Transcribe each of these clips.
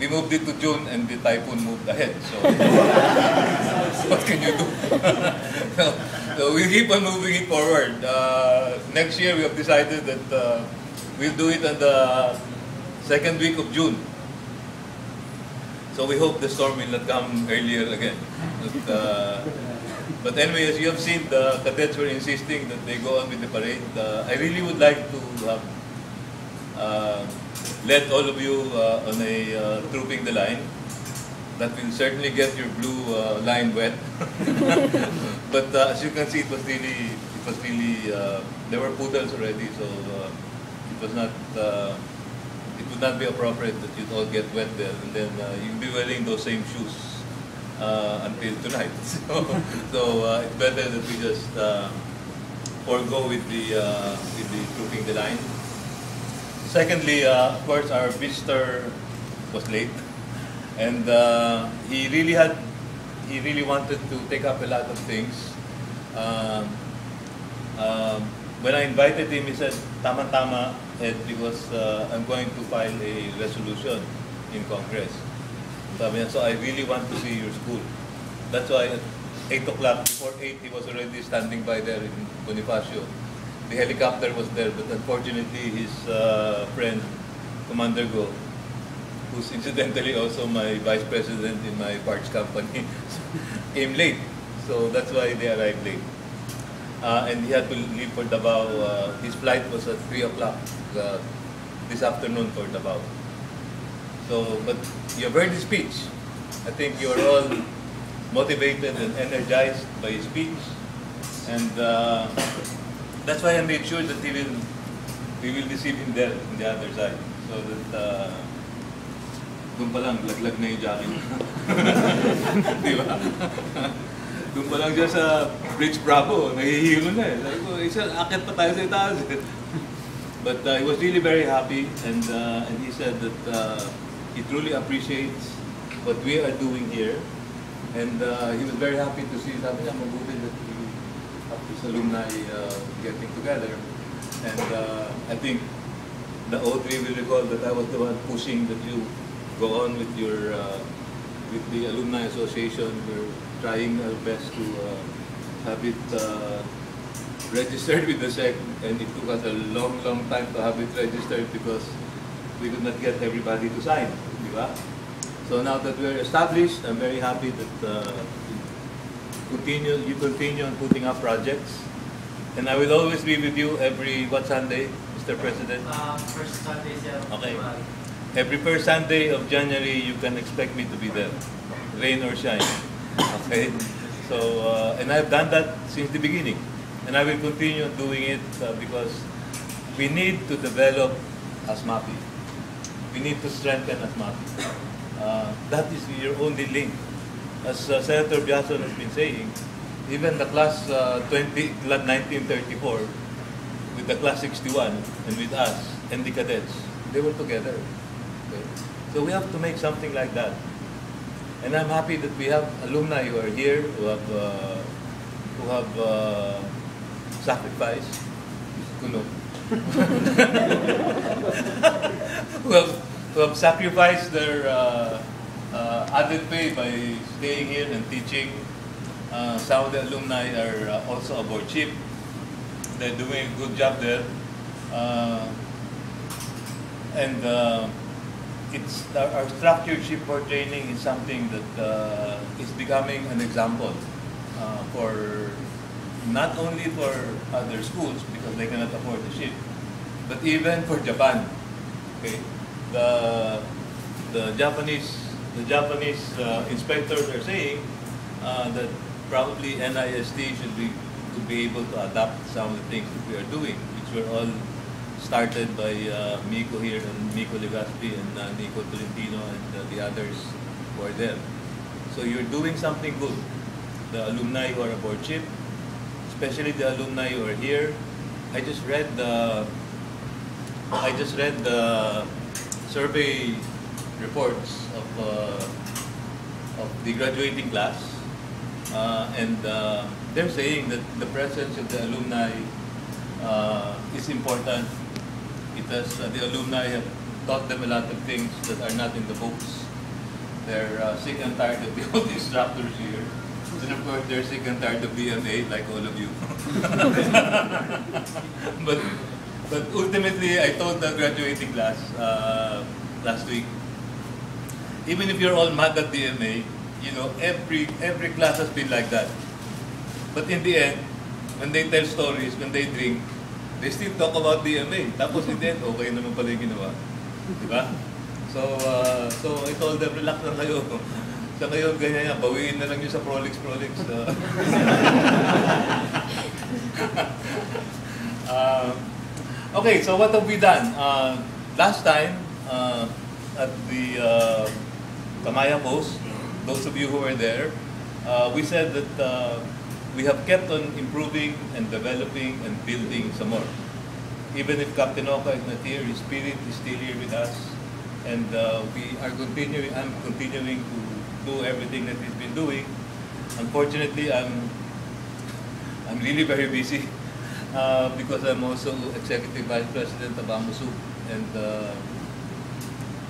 moved it to June and the typhoon moved ahead. So what can you do? so we keep on moving it forward. Next year we have decided that we'll do it on the second week of June. So we hope the storm will not come earlier again. But anyway, as you have seen, the cadets were insisting that they go on with the parade. I really would like to let all of you on a trooping the line. That will certainly get your blue line wet. But as you can see, it was really there were poodles already, so it was not. It would not be appropriate that you'd all get wet there, and then you'll be wearing those same shoes until tonight. So it's better that we just forego with the trooping the line. Secondly, of course, our visitor was late, and he really wanted to take up a lot of things. When I invited him, he said, "Tama-tama, Ed, because I'm going to file a resolution in Congress." So I really want to see your school. That's why at 8 o'clock, before 8, he was already standing by there in Bonifacio. The helicopter was there, but unfortunately his friend, Commander Go, who's incidentally also my vice president in my parts company, came late. So that's why they arrived late. And he had to leave for Davao. His flight was at 3 o'clock this afternoon for Davao. So, but you've heard his speech. I think you're all motivated and energized by his speech. And that's why I made sure that we will receive him there on the other side. So that doon pa lang, laglag na yung jacket. Di ba? Doon pa lang siya sa Bridge Bravo, nahihilo na eh. Sabi ko, isa, akit pa tayo sa itaas. But he was really very happy, and he said that he truly appreciates what we are doing here. And he was very happy to see, sabi niya, mabuti that we have this alumni getting together. And I think the O3 will recall that I was the one pushing that you go on with your with the Alumni Association. We're trying our best to have it registered with the SEC, and it took us a long time to have it registered because we could not get everybody to sign, di ba? So now that we're established, I'm very happy that you continue on putting up projects, and I will always be with you every what Sunday, Mr. President? First Sunday, sir. Okay. Every first Sunday of January, you can expect me to be there, rain or shine. Okay. So and I've done that since the beginning, and I will continue doing it because we need to develop ASMAPI. We need to strengthen ASMAPI. That is your only link. As Senator Biason has been saying, even the class 1934, with the class 61, and with us, and the cadets, they were together. Okay? So we have to make something like that. And I'm happy that we have alumni who are here, who have sacrificed, who have sacrificed their added pay by staying here and teaching. Some of the alumni are also aboard ship. They're doing a good job there. And it's our structured shipboard training is something that is becoming an example for not only for other schools because they cannot afford the ship, but even for Japan. Okay, the Japanese inspectors are saying that probably NIST should be able to adapt some of the things that we are doing, which were all started by Miko here and Miko Legaspi and Nico Tolentino and the others who are there. So you're doing something good. The alumni who are aboard ship, especially the alumni who are here. I just read the survey reports of the graduating class, and they're saying that the presence of the alumni is important. Because the alumni have taught them a lot of things that are not in the books. They're sick and tired of the old instructors here. And of course, they're sick and tired of BMA, like all of you. but ultimately, I told the graduating class last week, even if you're all mad at DMA, you know, every class has been like that. But in the end, when they tell stories, when they drink, they still talk about DMA. Tapos in the end, okay naman pala yung ginawa. Diba? So I told them, relax lang kayo. Sa ngayon, ganyan yan, bawiin na lang yun sa Prolix. Okay, so what have we done? Last time, at the Kamaya Post, those of you who were there, we said that we have kept on improving and developing and building some more. Even if Captain Oka is not here, his spirit is still here with us. And I'm continuing to do everything that he's been doing. Unfortunately, I'm really very busy because I'm also Executive Vice President of AMUSUP. And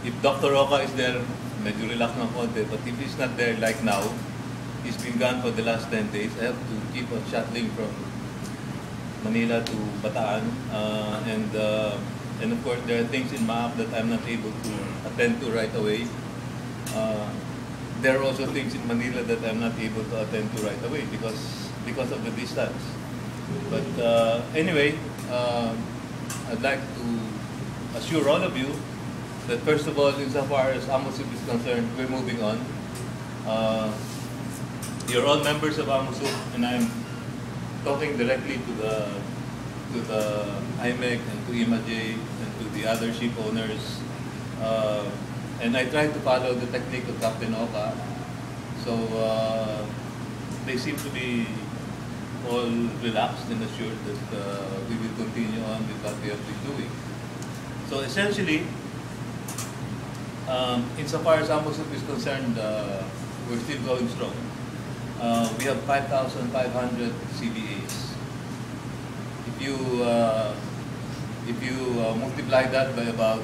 if Dr. Oka is there, medyo relax ng konti. But if he's not there like now, he's been gone for the last 10 days. I have to keep on shuttling from Manila to Bataan. And of course, there are things in MAP that I'm not able to attend to right away. There are also things in Manila that I'm not able to attend to right away because of the distance. But anyway, I'd like to assure all of you that first of all, insofar as AMUSUP is concerned, we're moving on. You're all members of AMUSUP, and I'm talking directly to the IMEC and to IMAJ and to the other ship owners. And I try to follow the technique of Captain Oka. So they seem to be all relaxed and assured that we will continue on with what we have been doing. So essentially, insofar as AMUSUP is concerned, we're still going strong. We have 5,500 CBAs. If you multiply that by about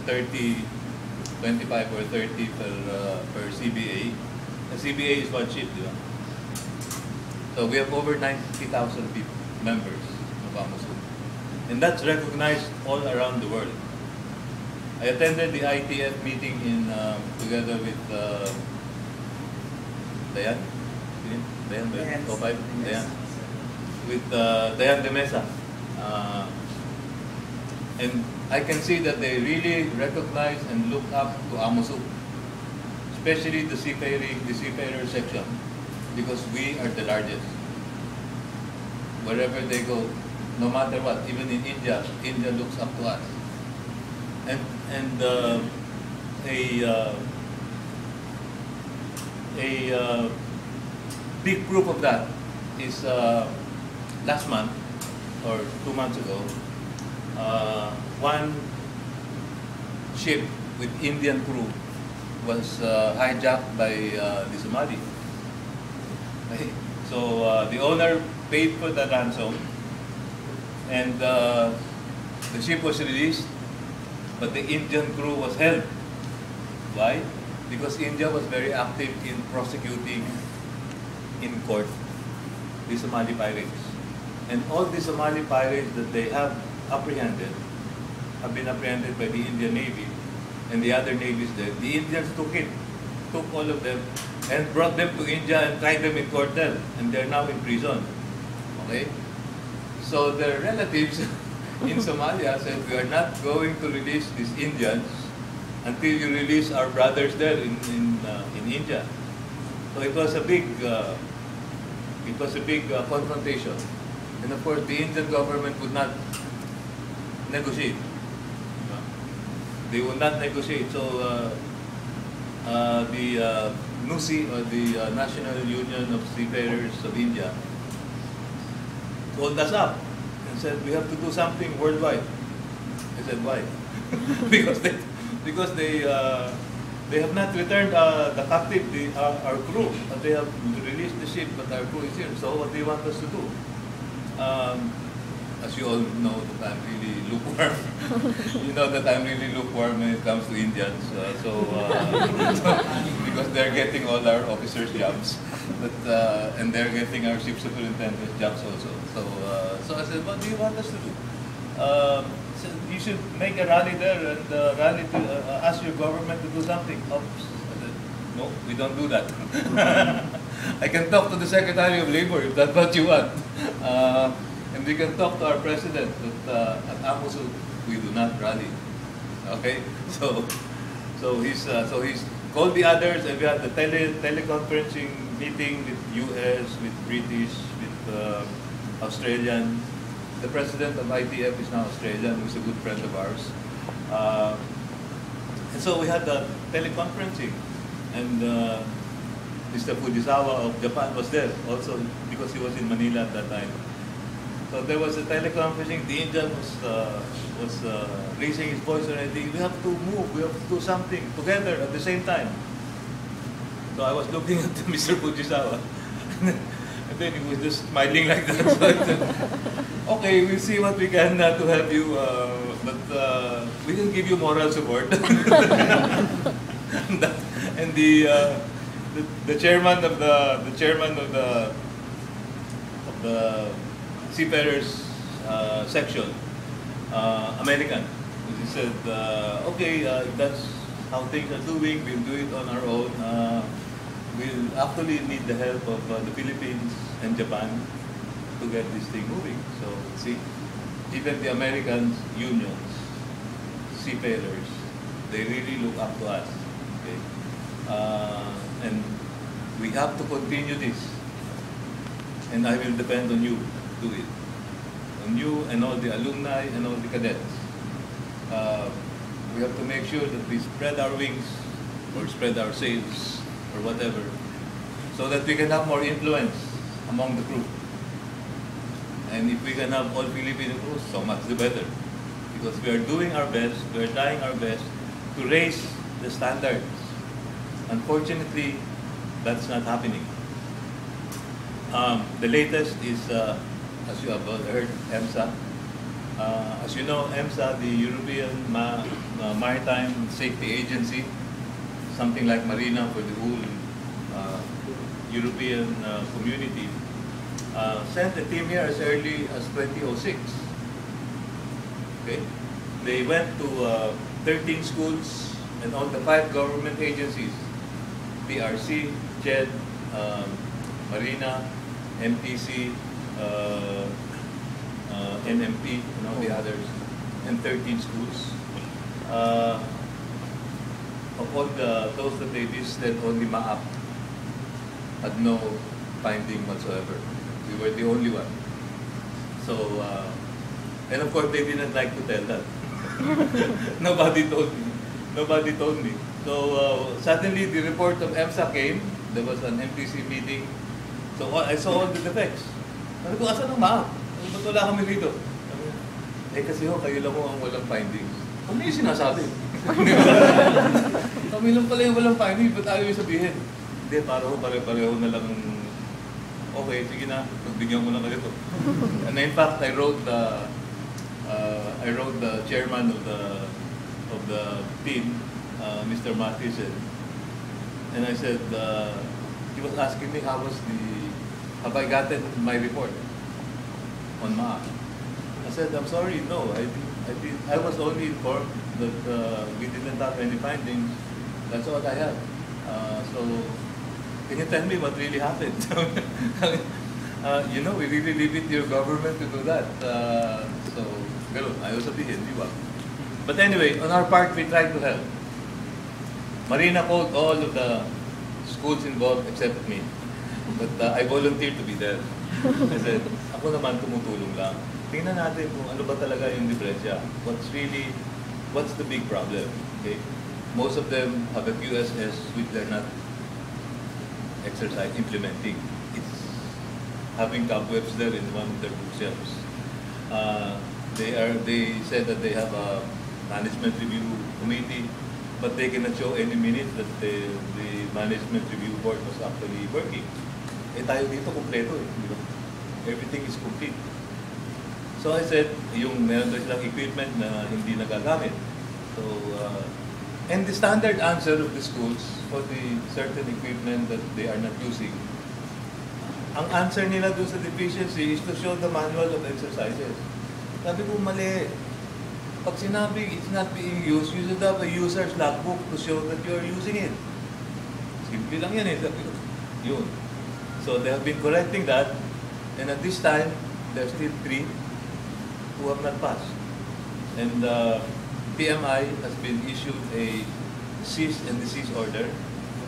30, 25 or 30 per CBA, a CBA is one ship, di ba? So we have over 90,000 members of AMUSUP. And that's recognized all around the world. I attended the ITF meeting together with Dayan? Dayan? Top 5? Dayan? With Dayan de Mesa. And I can see that they really recognize and look up to AMUSUP, especially the seafarer section, because we are the largest. Wherever they go, no matter what, even in India, India looks up to us. And a big proof of that is last month or 2 months ago, one ship with Indian crew was hijacked by the Somali. Okay. So the owner paid for the ransom, and the ship was released, but the Indian crew was held. Why? Because India was very active in prosecuting in court the Somali pirates. And all the Somali pirates that they have apprehended have been apprehended by the Indian Navy and the other navies there. The Indians took all of them and brought them to India and tried them in court there, and they're now in prison. Okay? So their relatives in Somalia said, we are not going to release these Indians until you release our brothers there in India. So it was a big confrontation. And of course, the Indian government would not negotiate. They would not negotiate. So the NUSI, or the National Union of Seafarers of India, called us up and said, we have to do something worldwide. I said, why? because they have not returned the captive, our crew. They have released the ship, but our crew is here. So what do you want us to do? As you all know, that I'm really lukewarm. You know that I'm really lukewarm when it comes to Indians. because they're getting all our officers' jobs, but and they're getting our chief superintendent jobs also. So I said, what do you want us to do? So you should make a rally there and rally to ask your government to do something. Oops. I said, no, we don't do that. I can talk to the Secretary of Labor if that's what you want, and we can talk to our president. But at AMOSU, we do not rally. Okay, so he's called the others, and we had the teleconferencing meeting with US, with British, with Australian. The president of ITF is now Australian, who's a good friend of ours. And so we had the teleconferencing, and Mr. Fujisawa of Japan was there also because he was in Manila at that time. So there was a teleconferencing. The Indian was raising his voice already. We have to move. We have to do something together at the same time. So I was looking at Mr. Fujisawa, and then he was just smiling like that. So I said, okay, we'll see what we can to help you, but we can give you moral support. And the chairman of the seafarers section, American, he said, okay, if that's how things are doing, we'll do it on our own. We'll actually need the help of the Philippines and Japan to get this thing moving. So see, even the American unions, seafarers, they really look up to us. Okay? And we have to continue this. And I will depend on you to do it. On you and all the alumni and all the cadets. We have to make sure that we spread our wings or spread our sails or whatever, so that we can have more influence among the crew. And if we can have all Filipino crews, so much the better. Because we are doing our best, we are trying our best to raise the standards. Unfortunately, that's not happening. The latest is, as you have all heard, EMSA. As you know, EMSA, the European Maritime Safety Agency, something like Marina for the whole European community, sent a team here as early as 2006. Okay? They went to 13 schools and all the 5 government agencies, PRC, JED, Marina, MTC, NMP, and all the others, and 13 schools. Of all those that they visited, only Maap had no finding whatsoever. We were the only one. So, and of course they didn't like to tell that. Nobody told me. Nobody told me. So suddenly the report of EMSA came. There was an MPC meeting. So I saw all the defects. Sabi ko, asan ang Maap? Ba't wala kami dito? Eh kasi kayo lang ang walang findings. Ano yung sinasabi? Kami lang pala yung walang findings. Ba't ayaw yung sabihin? Hindi, pare-pareho na lang. Okay, sige na. Pagbigyan ko na kayo ito. And in fact, I wrote the chairman of the team, Mr. Mathisen, and I said, he was asking me have I gotten my report on MAA? I said, I'm sorry, no. I was only informed that we didn't have any findings. That's all I have. So, can you tell me what really happened? You know, we really leave it to your government to do that. So, ganun, ayaw sabihin, di ba? But anyway, on our part, we tried to help. Marina called all of the schools involved except me. But I volunteered to be there. I said, ako naman tumutulong lang. Tingnan natin kung ano ba talaga yung diferensya. What's the big problem? Okay? Most of them have a QSS which they're not implementing. It's having cobwebs there in one of their bookshelves. They said that they have a management review committee, but they cannot show any minute that the management review board was actually working. Eh tayo dito kompleto eh. Everything is complete. So I said, yung meron daw silang equipment na hindi nagagamit. So And the standard answer of the schools for the certain equipment that they are not using, ang answer nila doon sa deficiency is to show the manual of exercises. Sabi ko, mali. Pag sinabi it's not being used, you should have a user's logbook to show that you are using it. Simple lang yan eh. Sabi ko, yun. So they have been correcting that, and at this time, there are still 3 who have not passed. And PMI has been issued a cease and desist order.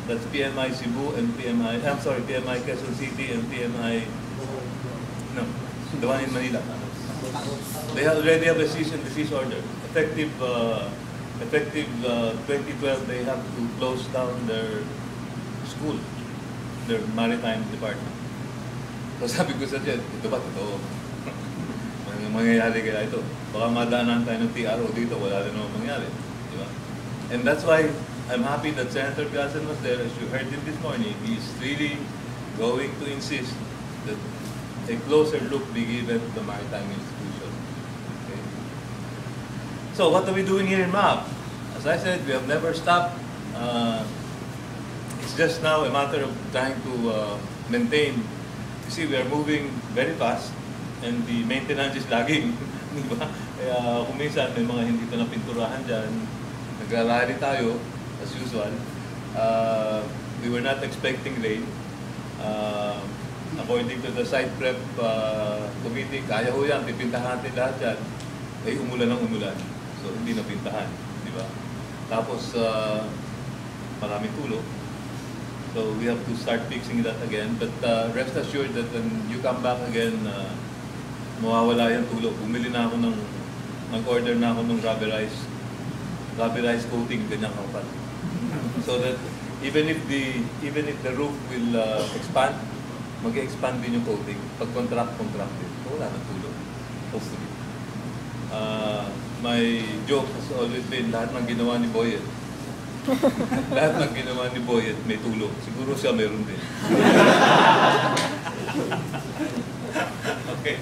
That's PMI Cebu and PMI Quezon City and PMI, no, the one in Manila. They already have a cease and desist order. Effective 2012, they have to close down their school, their maritime department. So sabi ko sa dyan, ito ba totoo? Mangyayari kaya ito? Baka madaanan tayo ng TRO dito, wala rin naman mangyari. Di ba? And that's why I'm happy that Senator Piazon was there. As you heard him this morning, he's really going to insist that a closer look be given to the maritime institution. Okay. So what are we doing here in MAP? As I said, we have never stopped. It's just now a matter of trying to maintain. You see, we are moving very fast and the maintenance is lagging. Di ba? Kaya kung minsan may mga hindi ito na pinturahan dyan, nagrarally tayo, as usual. We were not expecting rain. According to the site prep committee, kaya ho yan, pipintahan natin lahat yan. Ay umulan ng umulan. So hindi napintahan. Di ba? Tapos maraming tulo. So we have to start fixing that again. But rest assured that when you come back again, mawawala yung tulo. Bumili na ako nag-order na ako ng rubberized coating, ganyan kapal. So that even if the roof will expand, mag-expand din yung coating. Pag contract din. So wala nang tulo. Hopefully. My joke has always been, lahat ng ginawa ni Boyet, lahat ng ginawa ni Boyet may tulo. Siguro siya meron din. Okay.